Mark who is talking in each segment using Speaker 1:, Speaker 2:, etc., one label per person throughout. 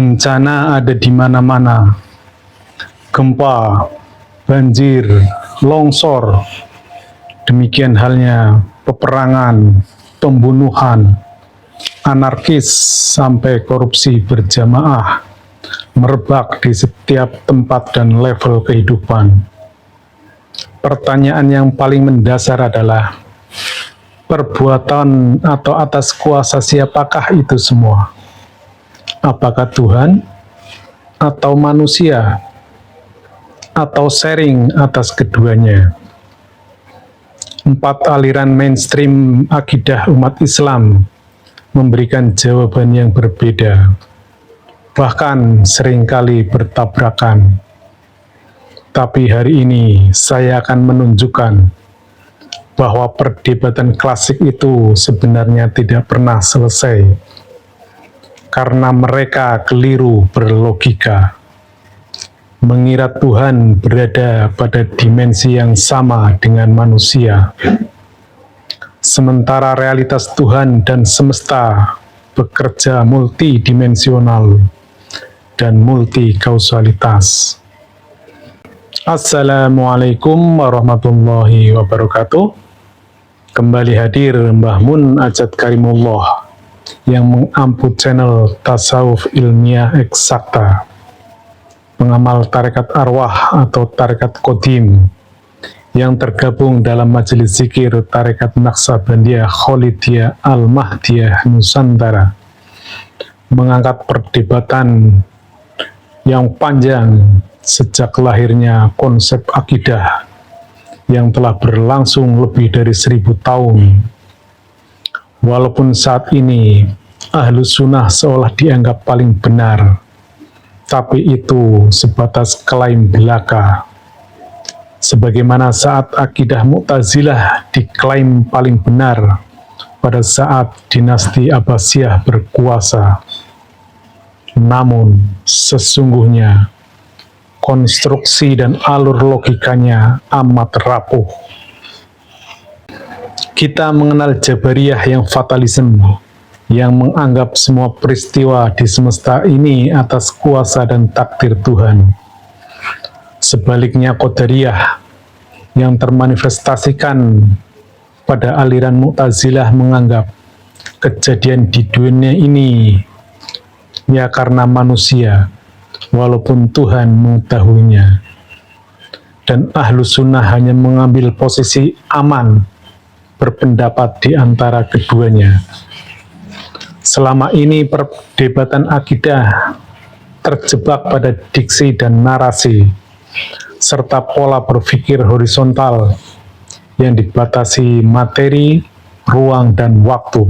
Speaker 1: Bencana ada di mana-mana. Gempa, banjir, longsor. Demikian halnya peperangan, pembunuhan, anarkis sampai korupsi berjamaah merebak di setiap tempat dan level kehidupan. Pertanyaan yang paling mendasar adalah perbuatan atau atas kuasa siapakah itu semua? Apakah Tuhan atau manusia atau sharing atas keduanya? 4 aliran mainstream akidah umat Islam memberikan jawaban yang berbeda, bahkan seringkali bertabrakan. Tapi hari ini saya akan menunjukkan bahwa perdebatan klasik itu sebenarnya tidak pernah selesai, karena mereka keliru berlogika, mengira Tuhan berada pada dimensi yang sama dengan manusia, sementara realitas Tuhan dan semesta bekerja multidimensional dan multikausalitas. Assalamualaikum warahmatullahi wabarakatuh. Kembali hadir Mbah Mun Ajat Karimullah yang mengamput channel Tasawuf Ilmiah Eksakta, pengamal tarekat arwah atau tarekat Qadim yang tergabung dalam majelis zikir tarekat Naqsabandiyah Kholidiyah Al-Mahdiyah Nusantara, mengangkat perdebatan yang panjang sejak lahirnya konsep akidah yang telah berlangsung lebih dari 1000 tahun. Walaupun saat ini Ahlus Sunnah seolah dianggap paling benar, tapi itu sebatas klaim belaka. Sebagaimana saat akidah Mu'tazilah diklaim paling benar pada saat dinasti Abbasiyah berkuasa. Namun sesungguhnya konstruksi dan alur logikanya amat rapuh. Kita mengenal Jabariyah yang fatalisme, yang menganggap semua peristiwa di semesta ini atas kuasa dan takdir Tuhan. Sebaliknya Qadariyah yang termanifestasikan pada aliran Mu'tazilah menganggap kejadian di dunia ini ya karena manusia, walaupun Tuhan mengetahuinya. Dan Ahlus Sunnah hanya mengambil posisi aman, berpendapat di antara keduanya. Selama ini perdebatan akidah terjebak pada diksi dan narasi, serta pola berpikir horizontal yang dibatasi materi, ruang, dan waktu.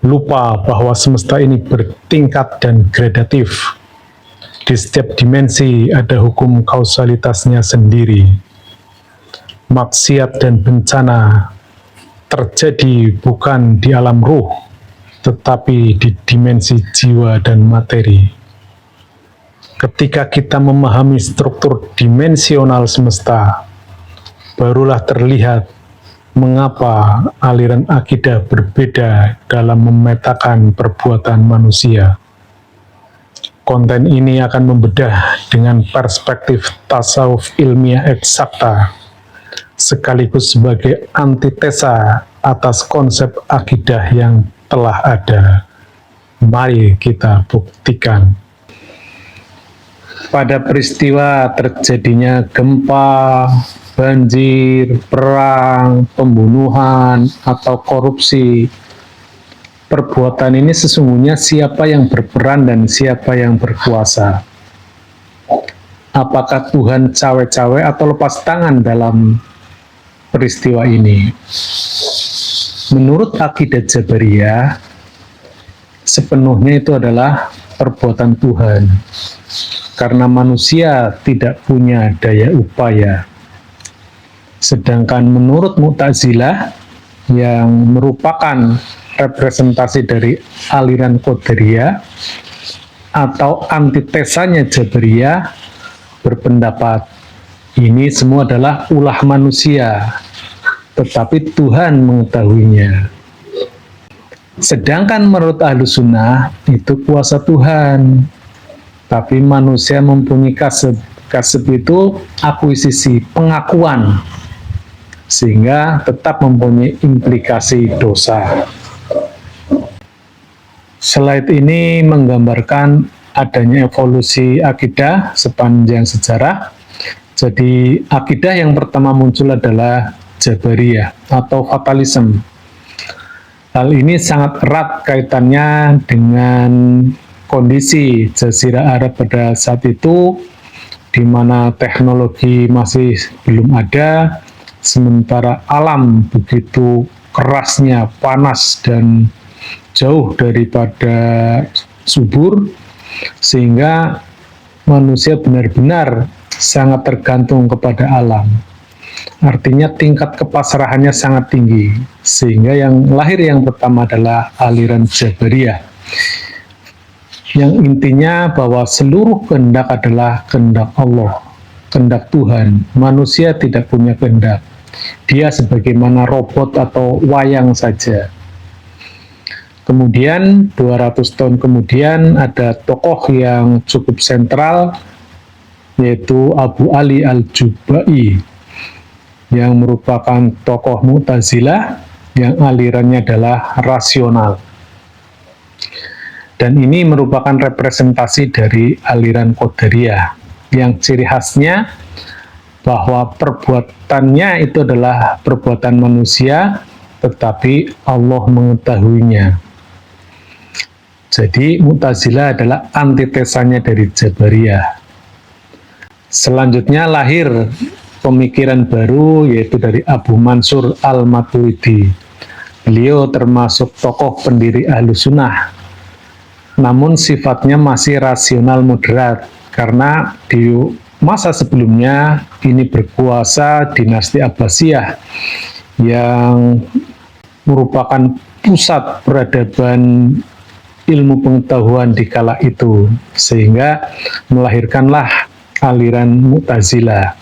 Speaker 1: Lupa bahwa semesta ini bertingkat dan gradatif. Di setiap dimensi ada hukum kausalitasnya sendiri. Maksiat dan bencana terjadi bukan di alam ruh, tetapi di dimensi jiwa dan materi. Ketika kita memahami struktur dimensional semesta, barulah terlihat mengapa aliran akidah berbeda dalam memetakan perbuatan manusia. Konten ini akan membedah dengan perspektif tasawuf ilmiah eksakta, sekaligus sebagai antitesa atas konsep akidah yang telah ada. Mari kita buktikan. Pada peristiwa terjadinya gempa, banjir, perang, pembunuhan, atau korupsi, perbuatan ini sesungguhnya siapa yang berperan dan siapa yang berkuasa? Apakah Tuhan cawe-cawe atau lepas tangan dalam peristiwa ini? Menurut akidah Jabariyah, sepenuhnya itu adalah perbuatan Tuhan, karena manusia tidak punya daya upaya. Sedangkan menurut Mu'tazilah, yang merupakan representasi dari aliran Qadariyah atau antitesanya Jabariyah, berpendapat ini semua adalah ulah manusia, tetapi Tuhan mengetahuinya. Sedangkan menurut Ahlus Sunnah itu kuasa Tuhan, tapi manusia mempunyai kasab. Kasab itu akuisisi, pengakuan, sehingga tetap mempunyai implikasi dosa. Slide ini menggambarkan adanya evolusi akidah sepanjang sejarah. Jadi akidah yang pertama muncul adalah Jabariyah atau fatalism. Hal ini sangat erat kaitannya dengan kondisi Jazirah Arab pada saat itu, di mana teknologi masih belum ada, sementara alam begitu kerasnya, panas dan jauh daripada subur, sehingga manusia benar-benar sangat tergantung kepada alam. Artinya tingkat kepasrahannya sangat tinggi, sehingga yang lahir yang pertama adalah aliran Jabariyah, yang intinya bahwa seluruh kehendak adalah kehendak Allah, kehendak Tuhan. Manusia tidak punya kehendak, dia sebagaimana robot atau wayang saja. Kemudian 200 tahun kemudian ada tokoh yang cukup sentral, yaitu Abu Ali Al-Jubai, yang merupakan tokoh Mu'tazilah yang alirannya adalah rasional. Dan ini merupakan representasi dari aliran Qadariyah, yang ciri khasnya bahwa perbuatannya itu adalah perbuatan manusia, tetapi Allah mengetahuinya. Jadi Mu'tazilah adalah antitesanya dari Jabariyah. Selanjutnya lahir pemikiran baru, yaitu dari Abu Mansur Al-Maturidi. Beliau termasuk tokoh pendiri Ahlus Sunnah, namun sifatnya masih rasional moderat, karena di masa sebelumnya ini berkuasa dinasti Abbasiyah yang merupakan pusat peradaban ilmu pengetahuan di kala itu, sehingga melahirkanlah aliran Mu'tazilah.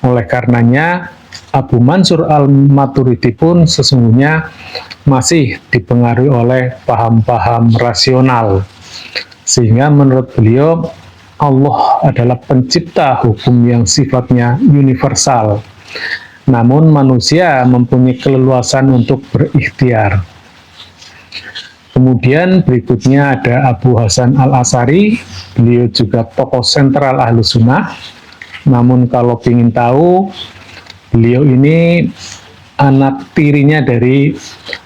Speaker 1: Oleh karenanya Abu Mansur Al-Maturidi pun sesungguhnya masih dipengaruhi oleh paham-paham rasional, sehingga menurut beliau Allah adalah pencipta hukum yang sifatnya universal, namun manusia mempunyai keleluasan untuk berikhtiar. Kemudian berikutnya ada Abu Hasan Al-Asy'ari, beliau juga tokoh sentral Ahlus Sunnah. Namun kalau ingin tahu, beliau ini anak tirinya dari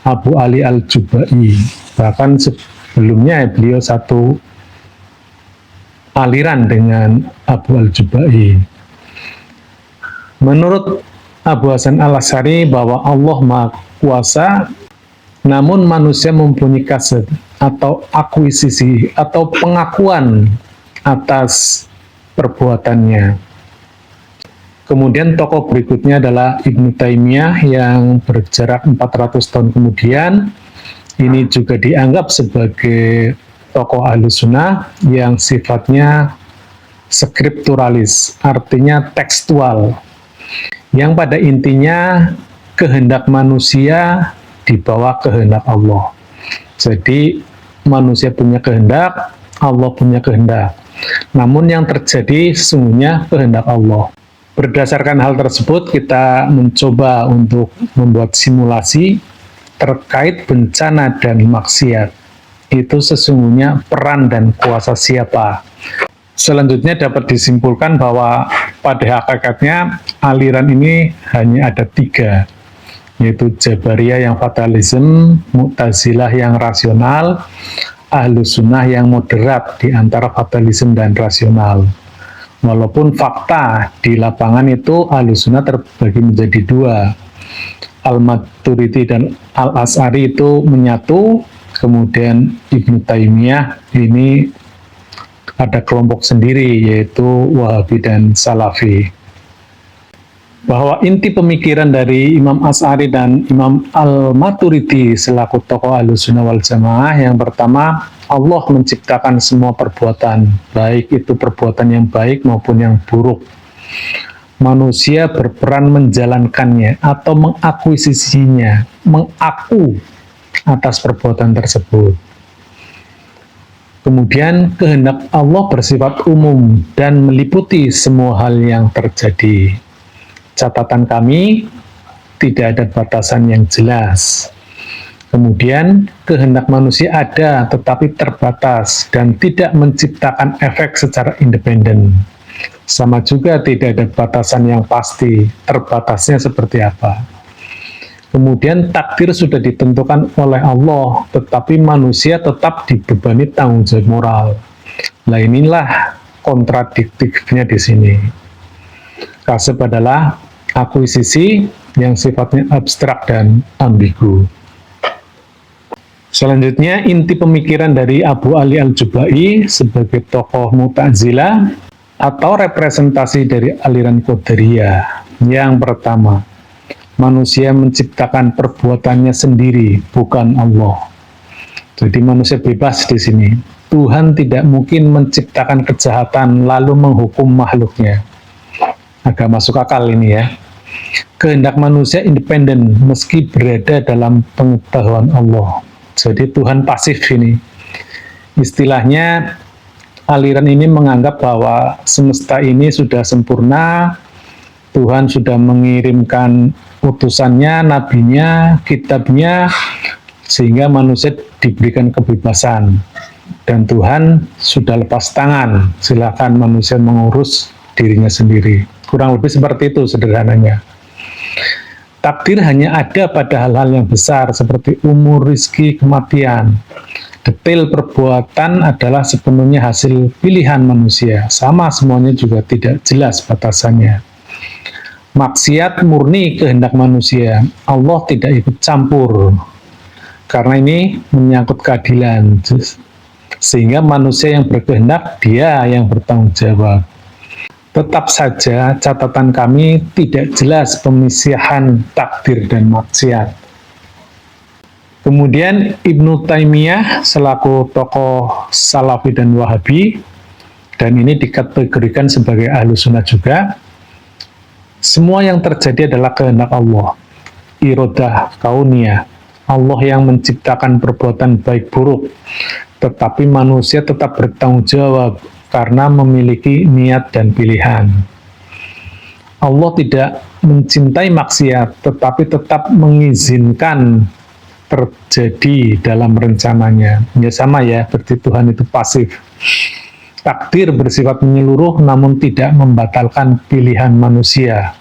Speaker 1: Abu Ali Al-Jubai. Bahkan sebelumnya beliau satu aliran dengan Abu Al-Jubai. Menurut Abu Hasan Al-Asy'ari bahwa Allah Maha Kuasa, namun manusia mempunyai kasab atau akuisisi atau pengakuan atas perbuatannya. Kemudian tokoh berikutnya adalah Ibnu Taimiyah yang berjarak 400 tahun kemudian. Ini juga dianggap sebagai tokoh Ahlus Sunnah yang sifatnya skripturalis, artinya tekstual, yang pada intinya kehendak manusia di bawah kehendak Allah. Jadi manusia punya kehendak, Allah punya kehendak. Namun yang terjadi sesungguhnya kehendak Allah. Berdasarkan hal tersebut, kita mencoba untuk membuat simulasi terkait bencana dan maksiat. Itu sesungguhnya peran dan kuasa siapa. Selanjutnya dapat disimpulkan bahwa pada hakikatnya aliran ini hanya ada 3, yaitu Jabariyah yang fatalism, Mu'tazilah yang rasional, Ahlus Sunnah yang moderat di antara fatalism dan rasional. Walaupun fakta di lapangan itu Ahlus Sunnah terbagi menjadi 2. Al-Maturidi dan Al-Asy'ari itu menyatu, kemudian Ibnu Taimiyah ini ada kelompok sendiri, yaitu Wahabi dan Salafi. Bahwa inti pemikiran dari Imam Asy'ari dan Imam Al-Maturidi selaku tokoh Ahlus Sunnah wal Jamaah, yang pertama, Allah menciptakan semua perbuatan, baik itu perbuatan yang baik maupun yang buruk. Manusia berperan menjalankannya atau mengakuisisinya, mengaku atas perbuatan tersebut. Kemudian kehendak Allah bersifat umum dan meliputi semua hal yang terjadi. Catatan kami, tidak ada batasan yang jelas. Kemudian kehendak manusia ada tetapi terbatas dan tidak menciptakan efek secara independen. Sama juga tidak ada batasan yang pasti, terbatasnya seperti apa. Kemudian takdir sudah ditentukan oleh Allah, tetapi manusia tetap dibebani tanggung jawab moral. Nah, inilah kontradiktifnya di sini. Kasab adalah akuisisi yang sifatnya abstrak dan ambigu. Selanjutnya, inti pemikiran dari Abu Ali Al-Jubai sebagai tokoh Mu'tazilah atau representasi dari aliran Qadariyah. Yang pertama, manusia menciptakan perbuatannya sendiri, bukan Allah. Jadi manusia bebas di sini. Tuhan tidak mungkin menciptakan kejahatan lalu menghukum makhluknya. Agak masuk akal ini ya. Kehendak manusia independen meski berada dalam pengetahuan Allah. Jadi Tuhan pasif ini. Istilahnya aliran ini menganggap bahwa semesta ini sudah sempurna, Tuhan sudah mengirimkan utusannya, nabinya, kitabnya, sehingga manusia diberikan kebebasan. Dan Tuhan sudah lepas tangan, silakan manusia mengurus dirinya sendiri. Kurang lebih seperti itu sederhananya. Takdir hanya ada pada hal-hal yang besar seperti umur, rizki, kematian. Detail perbuatan adalah sepenuhnya hasil pilihan manusia. Sama semuanya juga tidak jelas batasannya. Maksiat murni kehendak manusia. Allah tidak ikut campur. Karena ini menyangkut keadilan. Sehingga manusia yang berkehendak, dia yang bertanggung jawab. Tetap saja catatan kami tidak jelas pemisahan takdir dan maksiat. Kemudian Ibnu Taimiyah selaku tokoh Salafi dan Wahabi, dan ini dikategorikan sebagai ahlu sunnah juga, semua yang terjadi adalah kehendak Allah, irodah kauniyah, Allah yang menciptakan perbuatan baik buruk, tetapi manusia tetap bertanggung jawab karena memiliki niat dan pilihan. Allah tidak mencintai maksiat, tetapi tetap mengizinkan terjadi dalam rencananya. Ya sama ya, berarti Tuhan itu pasif. Takdir bersifat menyeluruh, namun tidak membatalkan pilihan manusia.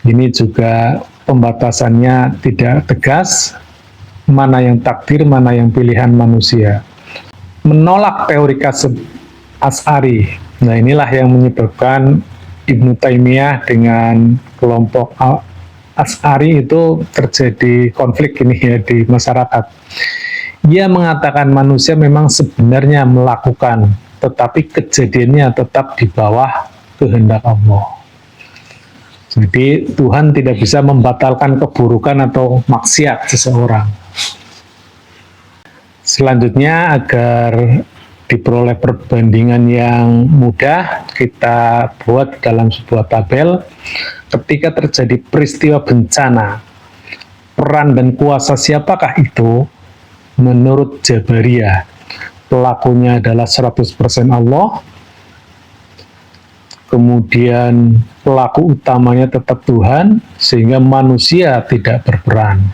Speaker 1: Ini juga pembatasannya tidak tegas, mana yang takdir, mana yang pilihan manusia. Menolak teori kasab Asy'ari. Nah, inilah yang menyebabkan Ibnu Taimiyah dengan kelompok Asy'ari itu terjadi konflik ini ya di masyarakat. Ia mengatakan manusia memang sebenarnya melakukan, tetapi kejadiannya tetap di bawah kehendak Allah. Jadi Tuhan tidak bisa membatalkan keburukan atau maksiat seseorang. Selanjutnya, agar diperoleh perbandingan yang mudah, kita buat dalam sebuah tabel. Ketika terjadi peristiwa bencana, peran dan kuasa siapakah itu? Menurut Jabariyah, pelakunya adalah 100% Allah, kemudian pelaku utamanya tetap Tuhan, sehingga manusia tidak berperan.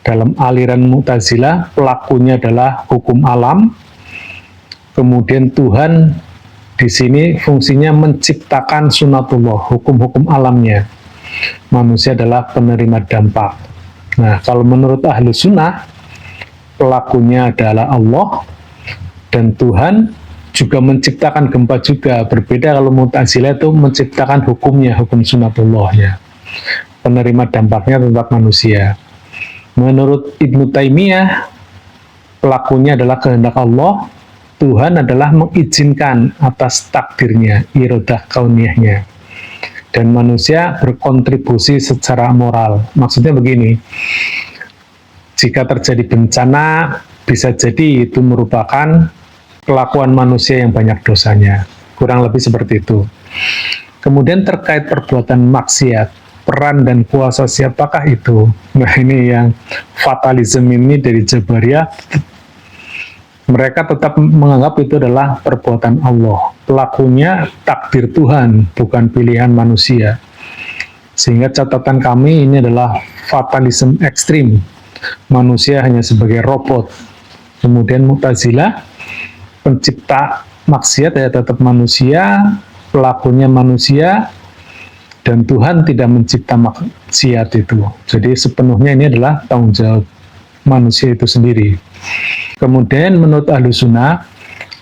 Speaker 1: Dalam aliran Mu'tazilah, pelakunya adalah hukum alam, kemudian Tuhan di sini fungsinya menciptakan sunatullah, hukum-hukum alamnya. Manusia adalah penerima dampak. Nah, kalau menurut ahlu sunnah, pelakunya adalah Allah, dan Tuhan juga menciptakan gempa juga. Berbeda kalau Mu'tazilah itu menciptakan hukumnya, hukum sunatullahnya. Penerima dampaknya tetap manusia. Menurut Ibnu Taimiyah, pelakunya adalah kehendak Allah, Tuhan adalah mengizinkan atas takdirnya, irodah kauniyahnya. Dan manusia berkontribusi secara moral. Maksudnya begini, jika terjadi bencana, bisa jadi itu merupakan kelakuan manusia yang banyak dosanya. Kurang lebih seperti itu. Kemudian terkait perbuatan maksiat, peran dan kuasa siapakah itu? Nah, ini yang fatalism ini dari Jabariyah. Mereka tetap menganggap itu adalah perbuatan Allah. Pelakunya takdir Tuhan, bukan pilihan manusia. Sehingga catatan kami ini adalah fatalism ekstrim. Manusia hanya sebagai robot. Kemudian Mu'tazilah, pencipta maksiat ya tetap manusia, pelakunya manusia, dan Tuhan tidak mencipta maksiat itu. Jadi sepenuhnya ini adalah tanggung jawab manusia itu sendiri. Kemudian menurut Ahlu Sunnah,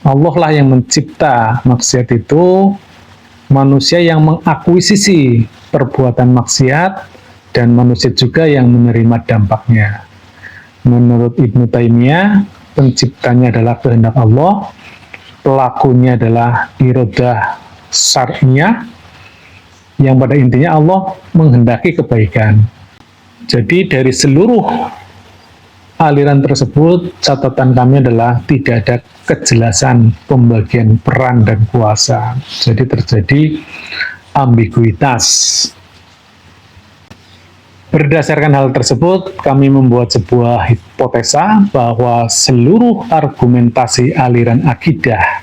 Speaker 1: Allah lah yang mencipta maksiat itu, manusia yang mengakuisisi perbuatan maksiat, dan manusia juga yang menerima dampaknya. Menurut Ibnu Taimiyah, penciptanya adalah kehendak Allah, pelakunya adalah iradah syar'iyah, yang pada intinya Allah menghendaki kebaikan. Jadi dari seluruh aliran tersebut, catatan kami adalah tidak ada kejelasan pembagian peran dan kuasa. Jadi terjadi ambiguitas. Berdasarkan hal tersebut, kami membuat sebuah hipotesa bahwa seluruh argumentasi aliran akidah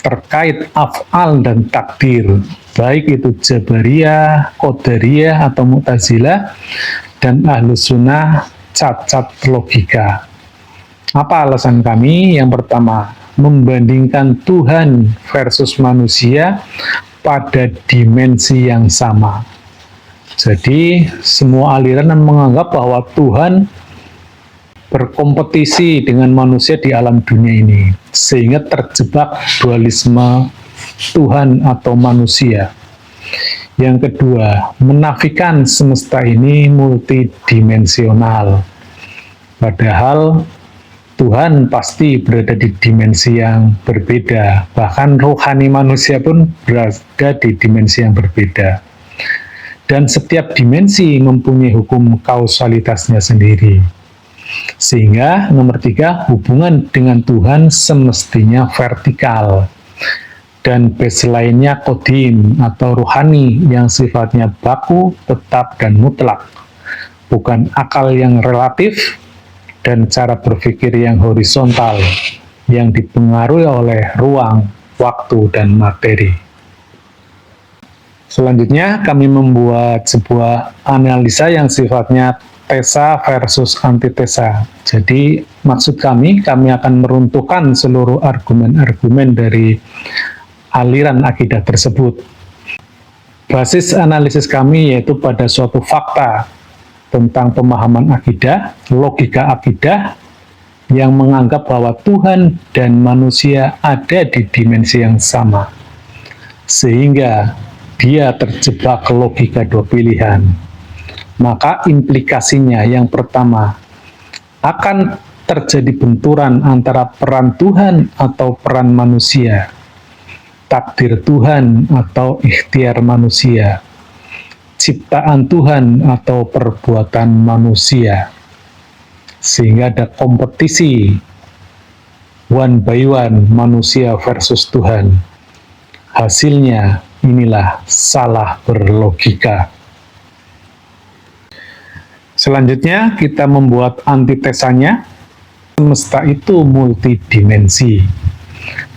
Speaker 1: terkait af'al dan takdir, baik itu Jabariyah, Qadariyah, atau Mu'tazilah, dan Ahlus Sunnah, cacat logika. Apa alasan kami? Yang pertama, membandingkan Tuhan versus manusia pada dimensi yang sama. Jadi, semua aliran menganggap bahwa Tuhan berkompetisi dengan manusia di alam dunia ini, sehingga terjebak dualisme Tuhan atau manusia. Yang kedua, menafikan semesta ini multidimensional. Padahal Tuhan pasti berada di dimensi yang berbeda. Bahkan rohani manusia pun berada di dimensi yang berbeda. Dan setiap dimensi mempunyai hukum kausalitasnya sendiri. Sehingga nomor 3, hubungan dengan Tuhan semestinya vertikal. Dan baseline-nya kodim atau rohani yang sifatnya baku, tetap, dan mutlak. Bukan akal yang relatif dan cara berpikir yang horizontal yang dipengaruhi oleh ruang, waktu, dan materi. Selanjutnya, kami membuat sebuah analisa yang sifatnya tesa versus antitesa. Jadi, maksud kami akan meruntuhkan seluruh argumen-argumen dari aliran akidah tersebut. Basis analisis kami yaitu pada suatu fakta tentang pemahaman akidah, logika akidah, yang menganggap bahwa Tuhan dan manusia ada di dimensi yang sama. Sehingga dia terjebak logika dua pilihan. Maka implikasinya yang pertama, akan terjadi benturan antara peran Tuhan atau peran manusia, takdir Tuhan atau ikhtiar manusia, ciptaan Tuhan atau perbuatan manusia, sehingga ada kompetisi one by one manusia versus Tuhan. Hasilnya inilah salah berlogika. Selanjutnya kita membuat antitesanya. Semesta itu multidimensi,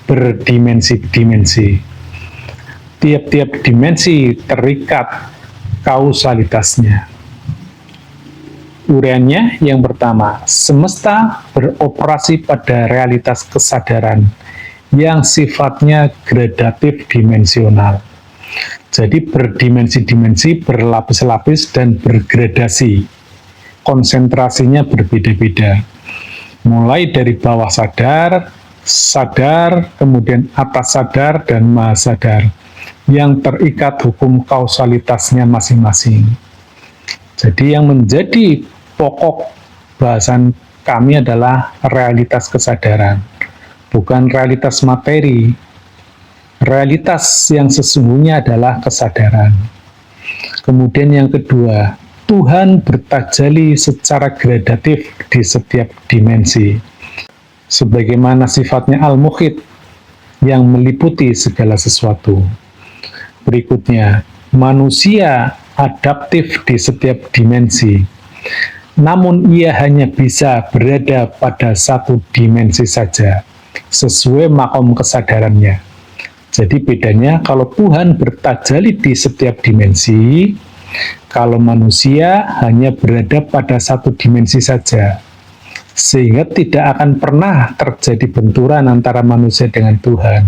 Speaker 1: berdimensi-dimensi. Tiap-tiap dimensi terikat kausalitasnya. Uraiannya yang pertama, semesta beroperasi pada realitas kesadaran yang sifatnya gradatif dimensional. Jadi berdimensi-dimensi, berlapis-lapis, dan bergradasi. Konsentrasinya berbeda-beda. Mulai dari bawah sadar, sadar, kemudian atas sadar, dan maha sadar, yang terikat hukum kausalitasnya masing-masing. Jadi yang menjadi pokok bahasan kami adalah realitas kesadaran, bukan realitas materi. Realitas yang sesungguhnya adalah kesadaran. Kemudian yang kedua, Tuhan bertajali secara gradatif di setiap dimensi, sebagaimana sifatnya al-muhit yang meliputi segala sesuatu. Berikutnya, manusia adaptif di setiap dimensi. Namun ia hanya bisa berada pada satu dimensi saja, sesuai makom kesadarannya. Jadi bedanya kalau Tuhan bertajalli di setiap dimensi, kalau manusia hanya berada pada satu dimensi saja. Sehingga tidak akan pernah terjadi benturan antara manusia dengan Tuhan.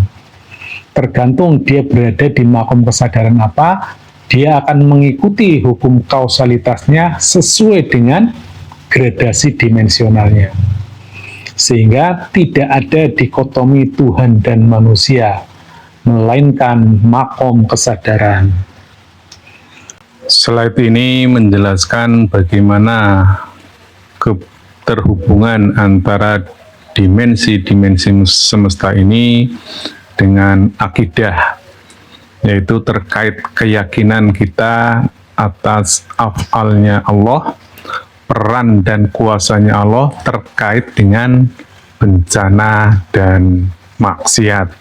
Speaker 1: Tergantung dia berada di makom kesadaran apa, dia akan mengikuti hukum kausalitasnya sesuai dengan gradasi dimensionalnya. Sehingga tidak ada dikotomi Tuhan dan manusia, melainkan makom kesadaran.
Speaker 2: Slide ini menjelaskan bagaimana keterhubungan antara dimensi-dimensi semesta ini dengan akidah, yaitu terkait keyakinan kita atas af'alnya Allah, peran dan kuasanya Allah terkait dengan bencana dan maksiat.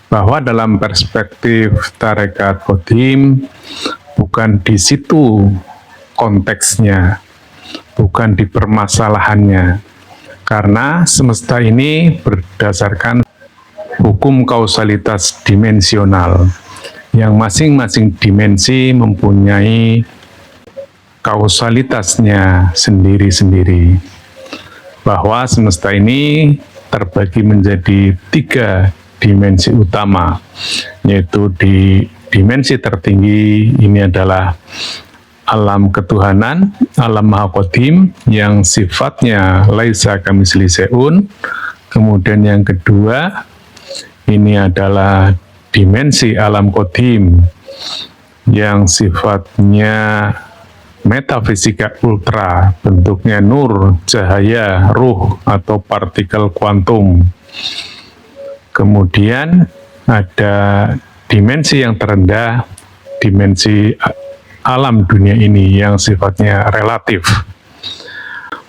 Speaker 2: Bahwa dalam perspektif Tarekat Qadim, bukan di situ konteksnya, bukan di permasalahannya, karena semesta ini berdasarkan hukum kausalitas dimensional, yang masing-masing dimensi mempunyai kausalitasnya sendiri-sendiri. Bahwa semesta ini terbagi menjadi 3 dimensi utama, yaitu di dimensi tertinggi ini adalah alam ketuhanan, alam maha qadim yang sifatnya laisa kamitslihi syai'un. Kemudian yang kedua ini adalah dimensi alam qadim yang sifatnya metafisika ultra, bentuknya nur, cahaya, ruh atau partikel kuantum. Kemudian ada dimensi yang terendah, dimensi alam dunia ini yang sifatnya relatif.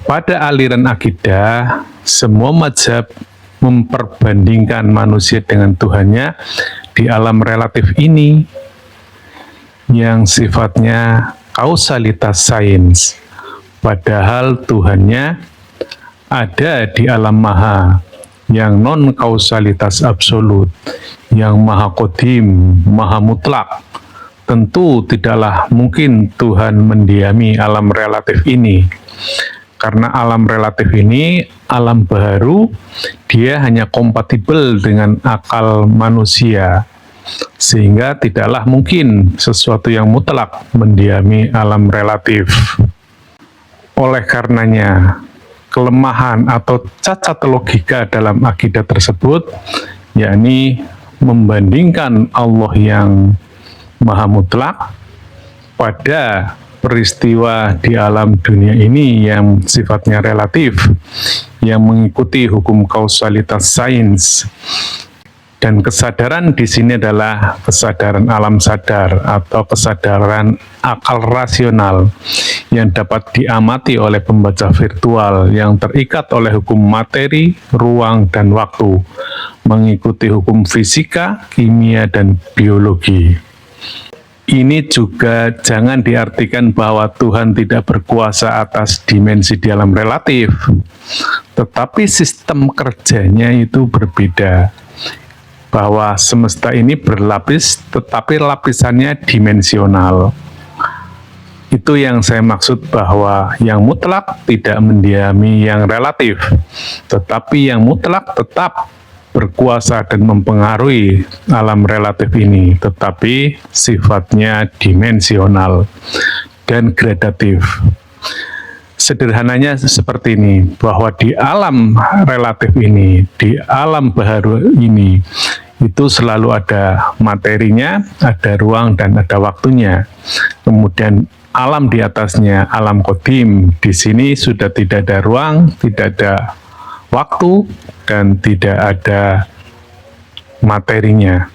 Speaker 2: Pada aliran akidah, semua mazhab memperbandingkan manusia dengan Tuhannya di alam relatif ini yang sifatnya kausalitas sains, padahal Tuhannya ada di alam maha yang non-kausalitas absolut, yang maha qadim, maha mutlak. Tentu tidaklah mungkin Tuhan mendiami alam relatif ini, karena alam relatif ini alam baru, dia hanya kompatibel dengan akal manusia, sehingga tidaklah mungkin sesuatu yang mutlak mendiami alam relatif. Oleh karenanya, kelemahan atau cacat logika dalam akidah tersebut, yakni membandingkan Allah yang maha mutlak pada peristiwa di alam dunia ini yang sifatnya relatif, yang mengikuti hukum kausalitas sains. Dan kesadaran di sini adalah kesadaran alam sadar atau kesadaran akal rasional yang dapat diamati oleh pembaca virtual yang terikat oleh hukum materi, ruang, dan waktu, mengikuti hukum fisika, kimia, dan biologi. Ini juga jangan diartikan bahwa Tuhan tidak berkuasa atas dimensi di alam relatif, tetapi sistem kerjanya itu berbeda. Bahwa semesta ini berlapis, tetapi lapisannya dimensional. Itu yang saya maksud, bahwa yang mutlak tidak mendiami yang relatif, tetapi yang mutlak tetap berkuasa dan mempengaruhi alam relatif ini, tetapi sifatnya dimensional dan gradatif. Sederhananya seperti ini, bahwa di alam relatif ini, di alam baharu ini, itu selalu ada materinya, ada ruang, dan ada waktunya. Kemudian alam di atasnya, alam qadim, di sini sudah tidak ada ruang, tidak ada waktu, dan tidak ada materinya.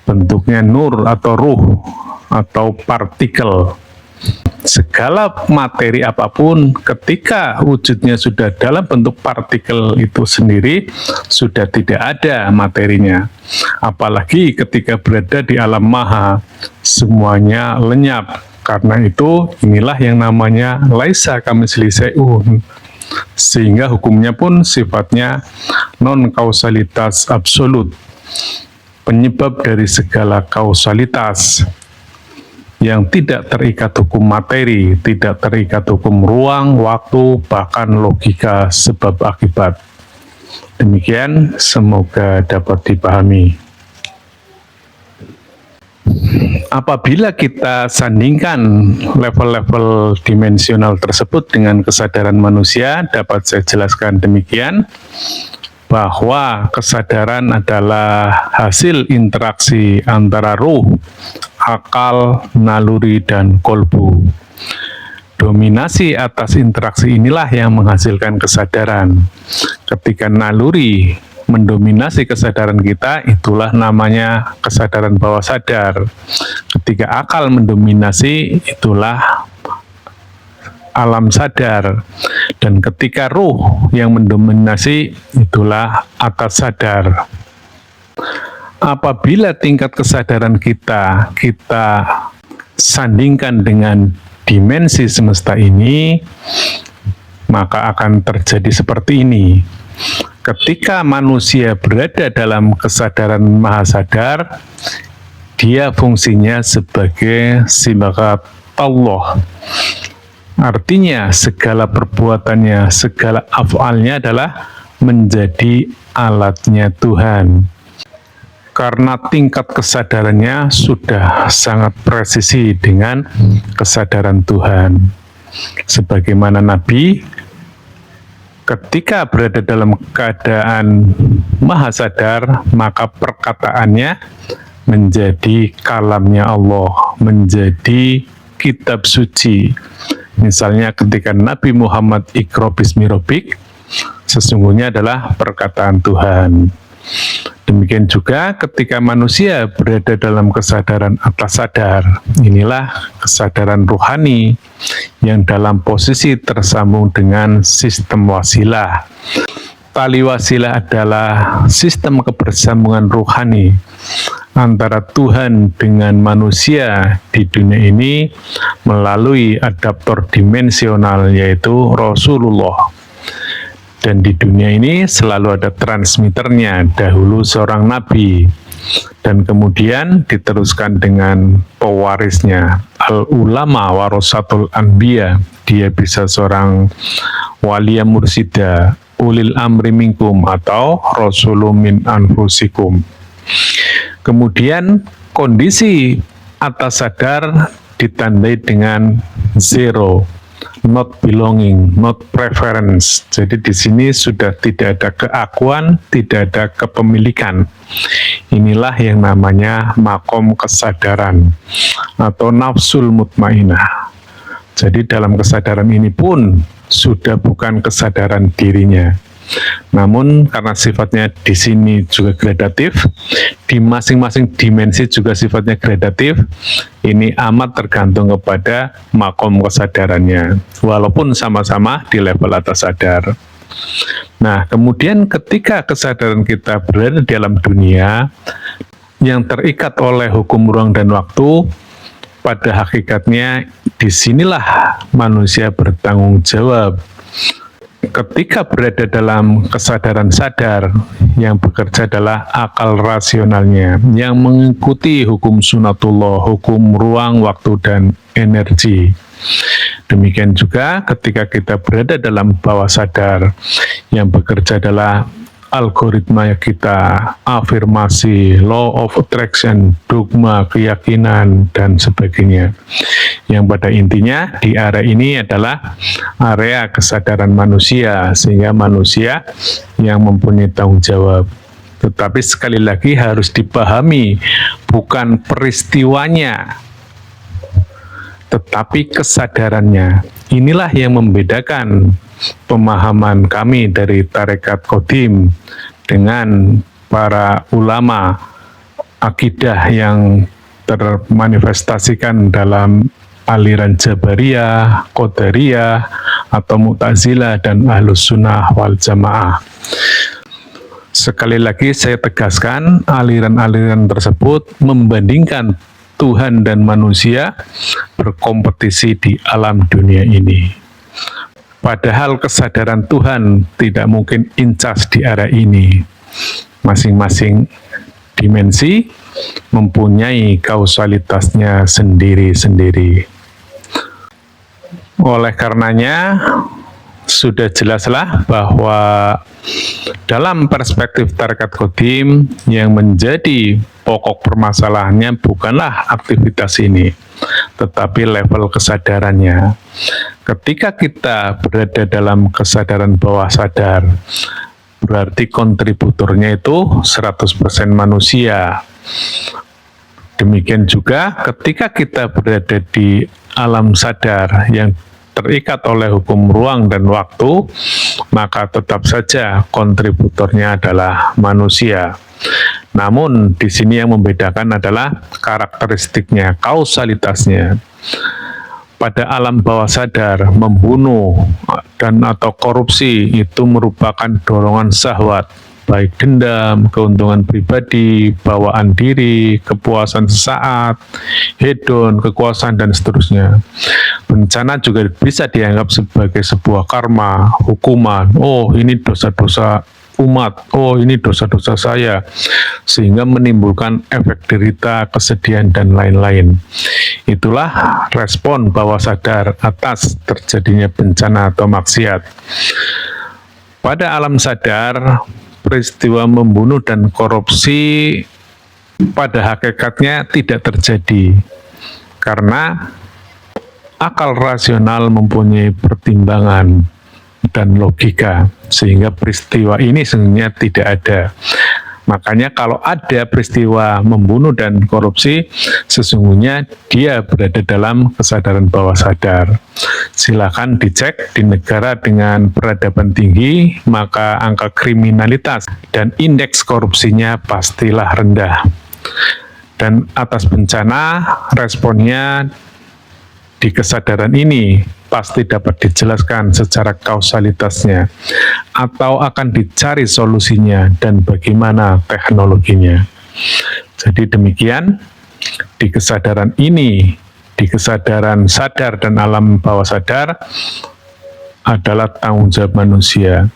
Speaker 2: Bentuknya nur atau ruh atau partikel. Segala materi apapun ketika wujudnya sudah dalam bentuk partikel itu sendiri, sudah tidak ada materinya. Apalagi ketika berada di alam maha, semuanya lenyap. Karena itu inilah yang namanya laisa kamitslihi syai'un. Sehingga hukumnya pun sifatnya non kausalitas absolut, penyebab dari segala kausalitas yang tidak terikat hukum materi, tidak terikat hukum ruang, waktu, bahkan logika sebab akibat. Demikian, semoga dapat dipahami. Apabila kita sandingkan level-level dimensional tersebut dengan kesadaran manusia, dapat saya jelaskan demikian, bahwa kesadaran adalah hasil interaksi antara ruh, akal, naluri, dan kolbu. Dominasi atas interaksi inilah yang menghasilkan kesadaran. Ketika naluri mendominasi kesadaran kita, itulah namanya kesadaran bawah sadar. Ketika akal mendominasi, itulah alam sadar. Dan ketika ruh yang mendominasi, itulah atas sadar. Apabila tingkat kesadaran kita sandingkan dengan dimensi semesta ini, maka akan terjadi seperti ini. Ketika manusia berada dalam kesadaran maha sadar, dia fungsinya sebagai sibagat Allah. Artinya segala perbuatannya, segala af'alnya adalah menjadi alatnya Tuhan. Karena tingkat kesadarannya sudah sangat presisi dengan kesadaran Tuhan. Sebagaimana Nabi ketika berada dalam keadaan maha sadar, maka perkataannya menjadi kalamnya Allah, menjadi kitab suci. Misalnya ketika Nabi Muhammad Iqra bismi rabbik, sesungguhnya adalah perkataan Tuhan. Demikian juga ketika manusia berada dalam kesadaran atas sadar, inilah kesadaran ruhani yang dalam posisi tersambung dengan sistem wasilah. Tali wasilah adalah sistem kebersambungan ruhani antara Tuhan dengan manusia di dunia ini melalui adaptor dimensional, yaitu Rasulullah. Dan di dunia ini selalu ada transmitternya, dahulu seorang nabi, dan kemudian diteruskan dengan pewarisnya, al-ulama warasatul anbiya. Dia bisa seorang waliya mursida, ulil amri minkum, atau rasulun min anfusikum. Kemudian kondisi atas sadar ditandai dengan zero, not belonging, not preference. Jadi di sini sudah tidak ada keakuan, tidak ada kepemilikan. Inilah yang namanya makom kesadaran atau nafsul mutmainah. Jadi dalam kesadaran ini pun sudah bukan kesadaran dirinya. Namun karena sifatnya di sini juga gradatif, di masing-masing dimensi juga sifatnya gradatif, ini amat tergantung kepada makom kesadarannya, walaupun sama-sama di level atas sadar. Nah, kemudian ketika kesadaran kita berada di dalam dunia yang terikat oleh hukum ruang dan waktu, pada hakikatnya disinilah manusia bertanggung jawab. Ketika berada dalam kesadaran sadar, yang bekerja adalah akal rasionalnya, yang mengikuti hukum sunatullah, hukum ruang, waktu, dan energi. Demikian juga ketika kita berada dalam bawah sadar, yang bekerja adalah algoritma kita, afirmasi, law of attraction, dogma, keyakinan, dan sebagainya. Yang pada intinya di area ini adalah area kesadaran manusia, sehingga manusia yang mempunyai tanggung jawab. Tetapi sekali lagi harus dipahami, bukan peristiwanya, tetapi kesadarannya. Inilah yang membedakan pemahaman kami dari Tarekat Qadim dengan para ulama akidah yang termanifestasikan dalam aliran Jabariyah, Qadariyah, atau Mu'tazilah, dan Ahlus Sunnah wal Jamaah. Sekali lagi saya tegaskan, aliran-aliran tersebut membandingkan Tuhan dan manusia berkompetisi di alam dunia ini. Padahal kesadaran Tuhan tidak mungkin incas di arah ini. Masing-masing dimensi mempunyai kausalitasnya sendiri-sendiri. Oleh karenanya, sudah jelaslah bahwa dalam perspektif tarekat Qadim yang menjadi pokok permasalahannya bukanlah aktivitas ini, tetapi level kesadarannya. Ketika kita berada dalam kesadaran bawah sadar, berarti kontributornya itu 100% manusia. Demikian juga ketika kita berada di alam sadar yang terikat oleh hukum ruang dan waktu, maka tetap saja kontributornya adalah manusia. Namun di sini yang membedakan adalah karakteristiknya, kausalitasnya. Pada alam bawah sadar, membunuh dan atau korupsi itu merupakan dorongan syahwat, baik dendam, keuntungan pribadi, bawaan diri, kepuasan sesaat, hedon, kekuasaan, dan seterusnya. Bencana juga bisa dianggap sebagai sebuah karma, hukuman. Oh, ini dosa-dosa umat, oh ini dosa-dosa saya, sehingga menimbulkan efek derita, kesedihan, dan lain-lain. Itulah respon bawah sadar atas terjadinya bencana atau maksiat. Pada alam sadar, peristiwa membunuh dan korupsi pada hakikatnya tidak terjadi, karena akal rasional mempunyai pertimbangan dan logika, sehingga peristiwa ini sebenarnya tidak ada. Makanya kalau ada peristiwa membunuh dan korupsi, sesungguhnya dia berada dalam kesadaran bawah sadar. Silakan dicek di negara dengan peradaban tinggi, maka angka kriminalitas dan indeks korupsinya pastilah rendah. Dan atas bencana, responnya di kesadaran ini pasti dapat dijelaskan secara kausalitasnya, atau akan dicari solusinya dan bagaimana teknologinya. Jadi demikian, di kesadaran ini, di kesadaran sadar dan alam bawah sadar adalah tanggung jawab manusia.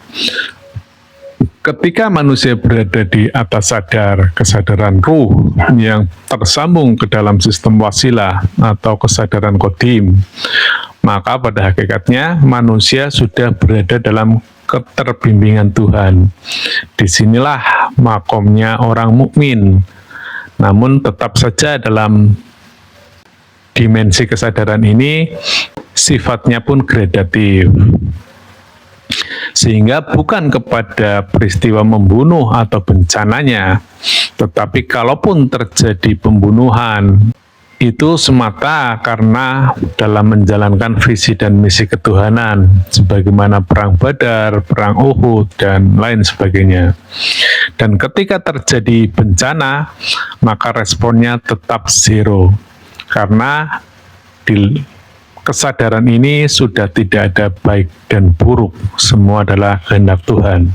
Speaker 2: Ketika manusia berada di atas sadar, kesadaran ruh yang tersambung ke dalam sistem wasilah atau kesadaran qadim, maka pada hakikatnya manusia sudah berada dalam keterbimbingan Tuhan. Disinilah makomnya orang mukmin. Namun tetap saja dalam dimensi kesadaran ini sifatnya pun gradatif. Sehingga bukan kepada peristiwa membunuh atau bencananya, tetapi kalaupun terjadi pembunuhan, itu semata karena dalam menjalankan visi dan misi ketuhanan, sebagaimana perang Badar, perang Uhud, dan lain sebagainya. Dan ketika terjadi bencana, maka responnya tetap zero, karena di kesadaran ini sudah tidak ada baik dan buruk, semua adalah kehendak Tuhan.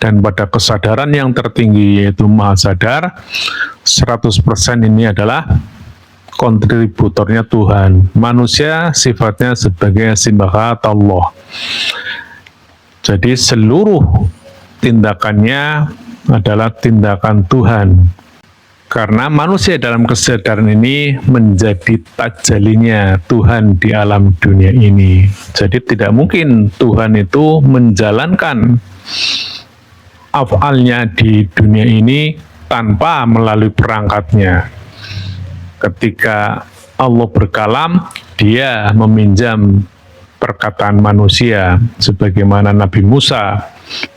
Speaker 2: Dan pada kesadaran yang tertinggi yaitu Maha Sadar, 100% ini adalah kontributornya Tuhan. Manusia sifatnya sebagai simbahat Allah. Jadi seluruh tindakannya adalah tindakan Tuhan. Karena manusia dalam kesadaran ini menjadi tajalinya Tuhan di alam dunia ini. Jadi tidak mungkin Tuhan itu menjalankan af'alnya di dunia ini tanpa melalui perangkatnya. Ketika Allah berkalam, dia meminjam perkataan manusia, sebagaimana Nabi Musa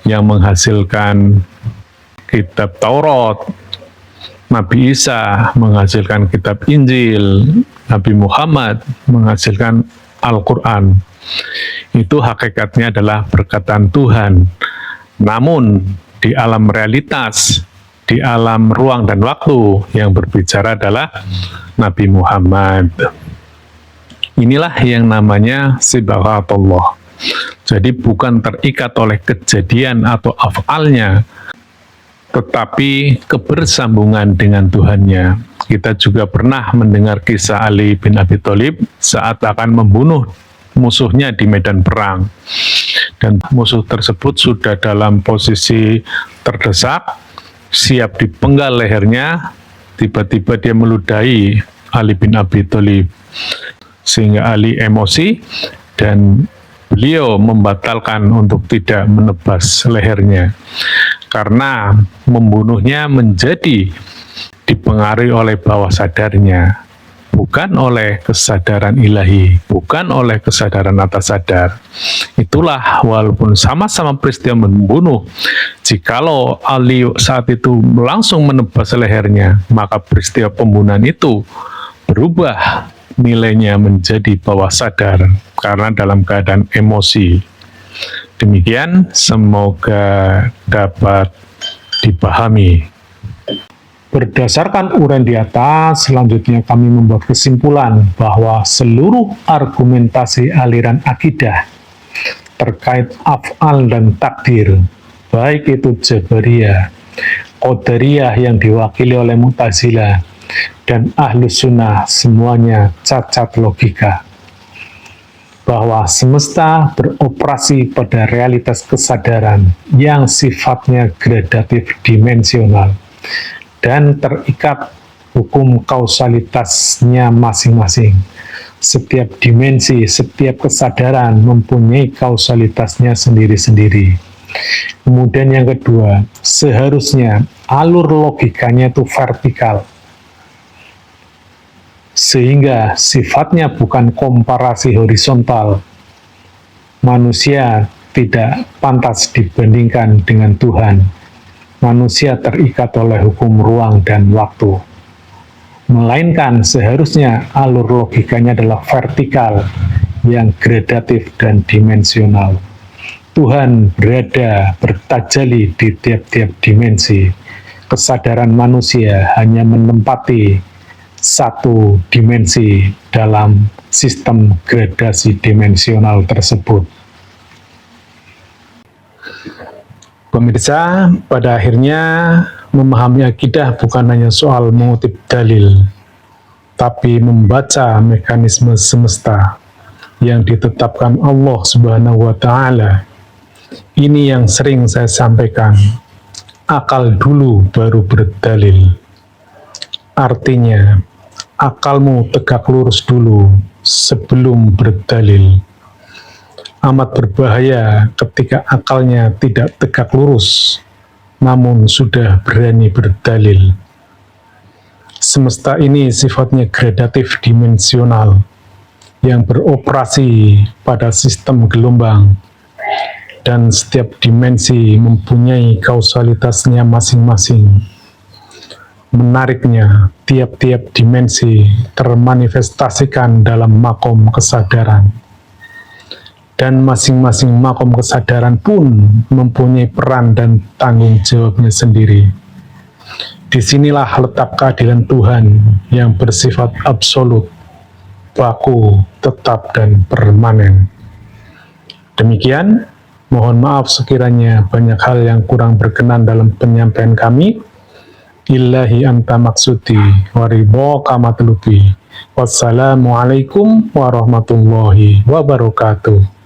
Speaker 2: yang menghasilkan kitab Taurat, Nabi Isa menghasilkan kitab Injil, Nabi Muhammad menghasilkan Al-Quran. Itu hakikatnya adalah perkataan Tuhan. Namun di alam realitas, di alam ruang dan waktu, yang berbicara adalah Nabi Muhammad. Inilah yang namanya sibghatullah. Jadi bukan terikat oleh kejadian atau af'alnya, tetapi kebersambungan dengan Tuhannya. Kita juga pernah mendengar kisah Ali bin Abi Thalib saat akan membunuh musuhnya di medan perang. Dan musuh tersebut sudah dalam posisi terdesak, siap dipenggal lehernya, tiba-tiba dia meludahi Ali bin Abi Thalib. Sehingga Ali emosi dan beliau membatalkan untuk tidak menebas lehernya. Karena membunuhnya menjadi dipengaruhi oleh bawah sadarnya, bukan oleh kesadaran ilahi, bukan oleh kesadaran atas sadar. Itulah walaupun sama-sama peristiwa membunuh, jikalau Ali saat itu langsung menebas lehernya, maka peristiwa pembunuhan itu berubah nilainya menjadi bawah sadar karena dalam keadaan emosi. Demikian, semoga dapat dipahami.
Speaker 1: Berdasarkan uraian di atas, selanjutnya kami membuat kesimpulan bahwa seluruh argumentasi aliran akidah terkait af'al dan takdir, baik itu Jabariyah, Qadariyah yang diwakili oleh Mu'tazilah, dan Ahlus Sunnah, semuanya cacat logika. Bahwa semesta beroperasi pada realitas kesadaran yang sifatnya gradatif dimensional dan terikat hukum kausalitasnya masing-masing. Setiap dimensi, setiap kesadaran mempunyai kausalitasnya sendiri-sendiri. Kemudian yang kedua, seharusnya alur logikanya itu vertikal, sehingga sifatnya bukan komparasi horizontal. Manusia tidak pantas dibandingkan dengan Tuhan. Manusia terikat oleh hukum ruang dan waktu. Melainkan seharusnya alur logikanya adalah vertikal, yang gradatif dan dimensional. Tuhan berada bertajali di tiap-tiap dimensi. Kesadaran manusia hanya menempati satu dimensi dalam sistem gradasi dimensional tersebut. Pemirsa, pada akhirnya memahami akidah bukan hanya soal mengutip dalil, tapi membaca mekanisme semesta yang ditetapkan Allah Subhanahu wa Ta'ala. Ini yang sering saya sampaikan, akal dulu baru berdalil. Artinya, akalmu tegak lurus dulu sebelum berdalil. Amat berbahaya ketika akalnya tidak tegak lurus, namun sudah berani berdalil. Semesta ini sifatnya gradatif dimensional, yang beroperasi pada sistem gelombang, dan setiap dimensi mempunyai kausalitasnya masing-masing. Menariknya, tiap-tiap dimensi termanifestasikan dalam makom kesadaran. Dan masing-masing makom kesadaran pun mempunyai peran dan tanggung jawabnya sendiri. Disinilah letak keadilan Tuhan yang bersifat absolut, baku, tetap, dan permanen. Demikian, mohon maaf sekiranya banyak hal yang kurang berkenan dalam penyampaian kami. Illahi anta maksudi waridhoka matlubi. Wassalamualaikum warahmatullahi wabarakatuh.